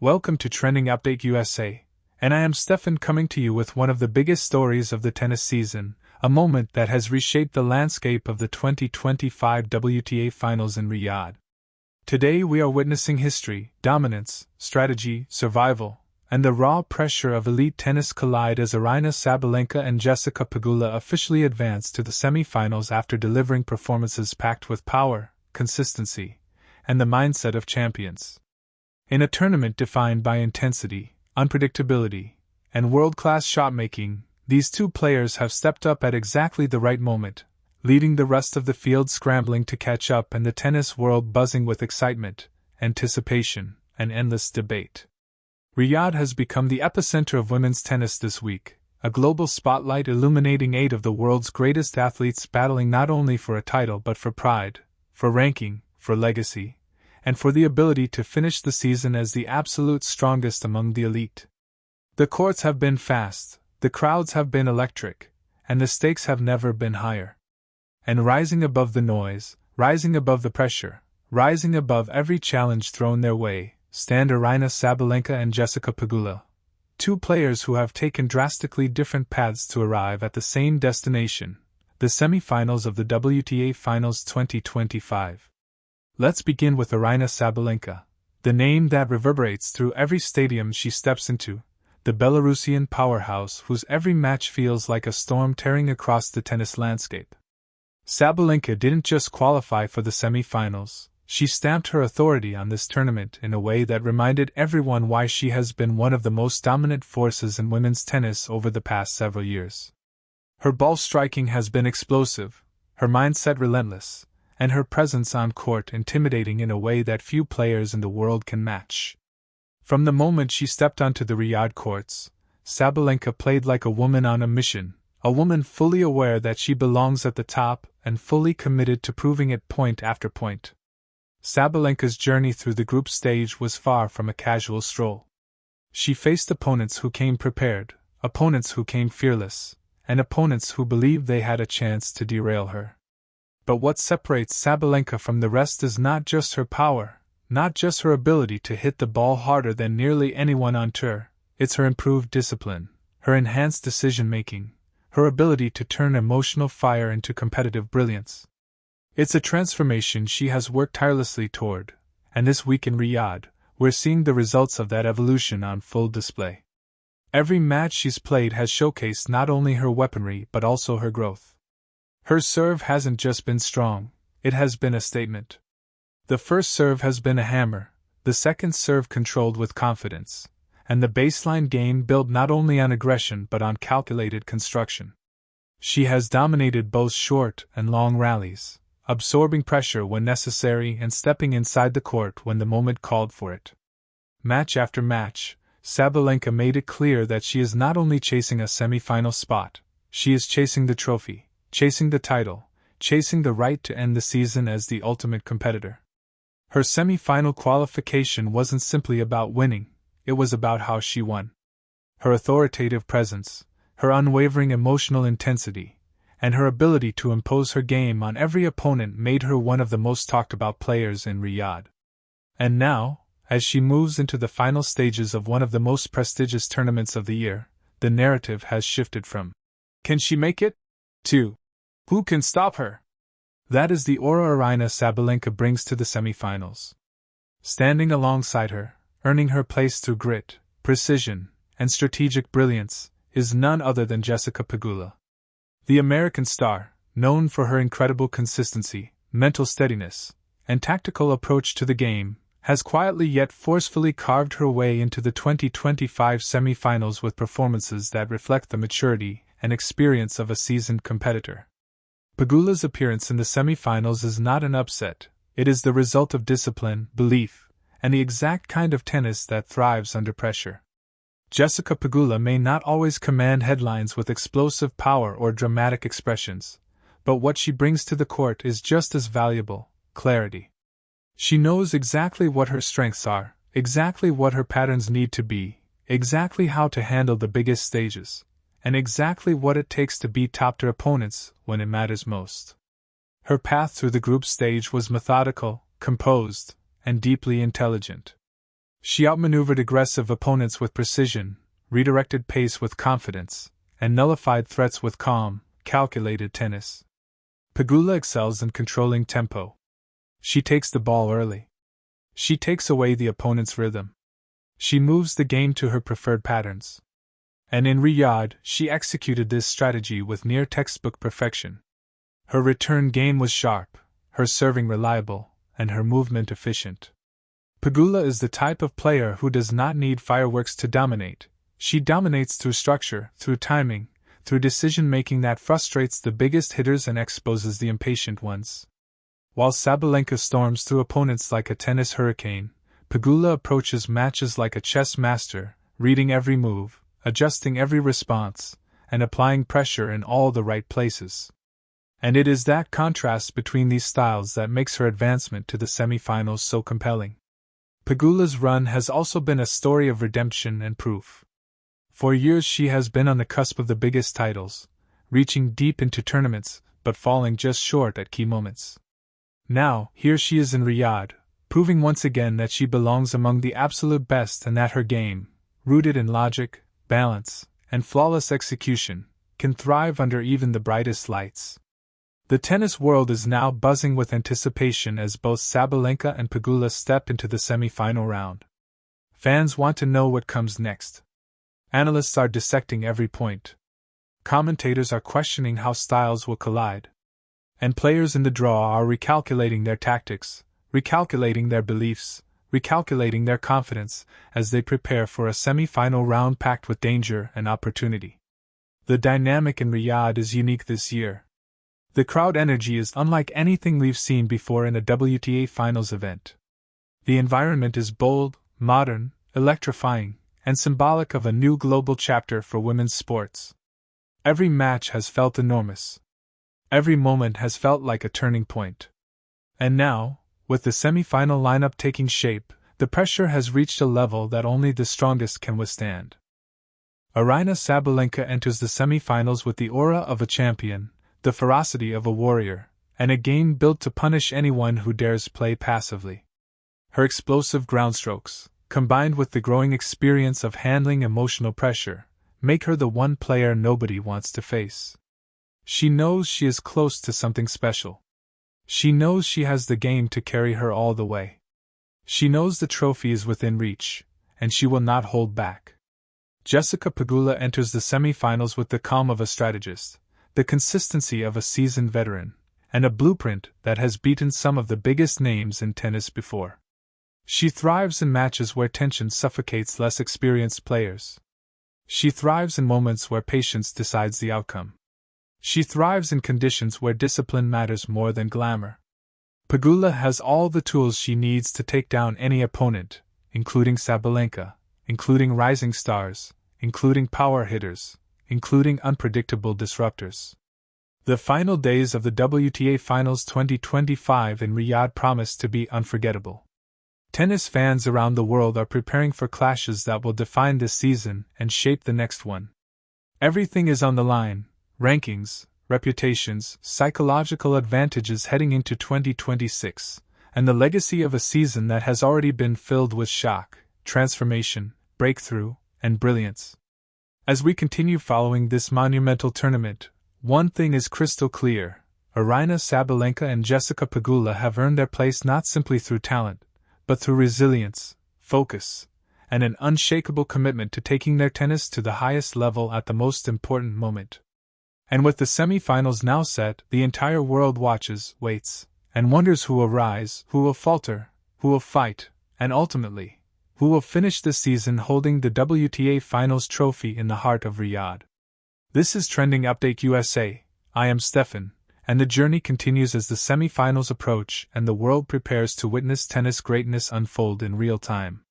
Welcome to Trending Update USA, and I am Steffan coming to you with one of the biggest stories of the tennis season, a moment that has reshaped the landscape of the 2025 WTA Finals in Riyadh. Today we are witnessing history, dominance, strategy, survival, and the raw pressure of elite tennis collide as Aryna Sabalenka and Jessica Pegula officially advance to the semifinals after delivering performances packed with power, consistency, and the mindset of champions. In a tournament defined by intensity, unpredictability, and world-class shot-making, these two players have stepped up at exactly the right moment, leading the rest of the field scrambling to catch up and the tennis world buzzing with excitement, anticipation, and endless debate. Riyadh has become the epicenter of women's tennis this week, a global spotlight illuminating 8 of the world's greatest athletes battling not only for a title but for pride, for ranking, for legacy, and for the ability to finish the season as the absolute strongest among the elite. The courts have been fast, the crowds have been electric, and the stakes have never been higher. And rising above the noise, rising above the pressure, rising above every challenge thrown their way, stand Aryna Sabalenka and Jessica Pegula, two players who have taken drastically different paths to arrive at the same destination, the semifinals of the WTA Finals 2025. Let's begin with Aryna Sabalenka, the name that reverberates through every stadium she steps into, the Belarusian powerhouse whose every match feels like a storm tearing across the tennis landscape. Sabalenka didn't just qualify for the semifinals, she stamped her authority on this tournament in a way that reminded everyone why she has been one of the most dominant forces in women's tennis over the past several years. Her ball striking has been explosive, her mindset relentless, and her presence on court intimidating in a way that few players in the world can match. From the moment she stepped onto the Riyadh courts, Sabalenka played like a woman on a mission, a woman fully aware that she belongs at the top and fully committed to proving it point after point. Sabalenka's journey through the group stage was far from a casual stroll. She faced opponents who came prepared, opponents who came fearless, and opponents who believed they had a chance to derail her. But what separates Sabalenka from the rest is not just her power, not just her ability to hit the ball harder than nearly anyone on tour, it's her improved discipline, her enhanced decision-making, her ability to turn emotional fire into competitive brilliance. It's a transformation she has worked tirelessly toward, and this week in Riyadh, we're seeing the results of that evolution on full display. Every match she's played has showcased not only her weaponry but also her growth. Her serve hasn't just been strong, it has been a statement. The first serve has been a hammer, the second serve controlled with confidence, and the baseline game built not only on aggression but on calculated construction. She has dominated both short and long rallies, absorbing pressure when necessary and stepping inside the court when the moment called for it. Match after match, Sabalenka made it clear that she is not only chasing a semifinal spot, she is chasing the trophy. Chasing the title, chasing the right to end the season as the ultimate competitor. Her semi-final qualification wasn't simply about winning, it was about how she won. Her authoritative presence, her unwavering emotional intensity, and her ability to impose her game on every opponent made her one of the most talked about players in Riyadh. And now, as she moves into the final stages of one of the most prestigious tournaments of the year, the narrative has shifted from, "Can she make it?" to, "Who can stop her?" That is the aura Aryna Sabalenka brings to the semifinals. Standing alongside her, earning her place through grit, precision, and strategic brilliance, is none other than Jessica Pegula. The American star, known for her incredible consistency, mental steadiness, and tactical approach to the game, has quietly yet forcefully carved her way into the 2025 semifinals with performances that reflect the maturity and experience of a seasoned competitor. Pegula's appearance in the semifinals is not an upset, it is the result of discipline, belief, and the exact kind of tennis that thrives under pressure. Jessica Pegula may not always command headlines with explosive power or dramatic expressions, but what she brings to the court is just as valuable: clarity. She knows exactly what her strengths are, exactly what her patterns need to be, exactly how to handle the biggest stages, and exactly what it takes to beat top-tier opponents when it matters most. Her path through the group stage was methodical, composed, and deeply intelligent. She outmaneuvered aggressive opponents with precision, redirected pace with confidence, and nullified threats with calm, calculated tennis. Pegula excels in controlling tempo. She takes the ball early. She takes away the opponent's rhythm. She moves the game to her preferred patterns. And in Riyadh, she executed this strategy with near textbook perfection. Her return game was sharp, her serving reliable, and her movement efficient. Pegula is the type of player who does not need fireworks to dominate. She dominates through structure, through timing, through decision-making that frustrates the biggest hitters and exposes the impatient ones. While Sabalenka storms through opponents like a tennis hurricane, Pegula approaches matches like a chess master, reading every move, adjusting every response, and applying pressure in all the right places. And it is that contrast between these styles that makes her advancement to the semifinals so compelling. Pegula's run has also been a story of redemption and proof. For years she has been on the cusp of the biggest titles, reaching deep into tournaments, but falling just short at key moments. Now, here she is in Riyadh, proving once again that she belongs among the absolute best and that her game, rooted in logic, balance, and flawless execution, can thrive under even the brightest lights. The tennis world is now buzzing with anticipation as both Sabalenka and Pegula step into the semifinal round. Fans want to know what comes next. Analysts are dissecting every point. Commentators are questioning how styles will collide. And players in the draw are recalculating their tactics, recalculating their beliefs, recalculating their confidence as they prepare for a semifinal round packed with danger and opportunity. The dynamic in Riyadh is unique this year. The crowd energy is unlike anything we've seen before in a WTA Finals event. The environment is bold, modern, electrifying, and symbolic of a new global chapter for women's sports. Every match has felt enormous. Every moment has felt like a turning point. And now, with the semi-final lineup taking shape, the pressure has reached a level that only the strongest can withstand. Aryna Sabalenka enters the semi-finals with the aura of a champion, the ferocity of a warrior, and a game built to punish anyone who dares play passively. Her explosive groundstrokes, combined with the growing experience of handling emotional pressure, make her the one player nobody wants to face. She knows she is close to something special. She knows she has the game to carry her all the way. She knows the trophy is within reach, and she will not hold back. Jessica Pegula enters the semi-finals with the calm of a strategist, the consistency of a seasoned veteran, and a blueprint that has beaten some of the biggest names in tennis before. She thrives in matches where tension suffocates less experienced players. She thrives in moments where patience decides the outcome. She thrives in conditions where discipline matters more than glamour. Pegula has all the tools she needs to take down any opponent, including Sabalenka, including rising stars, including power hitters, including unpredictable disruptors. The final days of the WTA Finals 2025 in Riyadh promise to be unforgettable. Tennis fans around the world are preparing for clashes that will define this season and shape the next one. Everything is on the line: rankings, reputations, psychological advantages heading into 2026, and the legacy of a season that has already been filled with shock, transformation, breakthrough, and brilliance. As we continue following this monumental tournament, one thing is crystal clear: Aryna Sabalenka and Jessica Pegula have earned their place not simply through talent, but through resilience, focus, and an unshakable commitment to taking their tennis to the highest level at the most important moment. And with the semi-finals now set, the entire world watches, waits, and wonders who will rise, who will falter, who will fight, and ultimately, who will finish the season holding the WTA Finals trophy in the heart of Riyadh. This is Trending Update USA. I am Steffan, and the journey continues as the semi-finals approach and the world prepares to witness tennis greatness unfold in real time.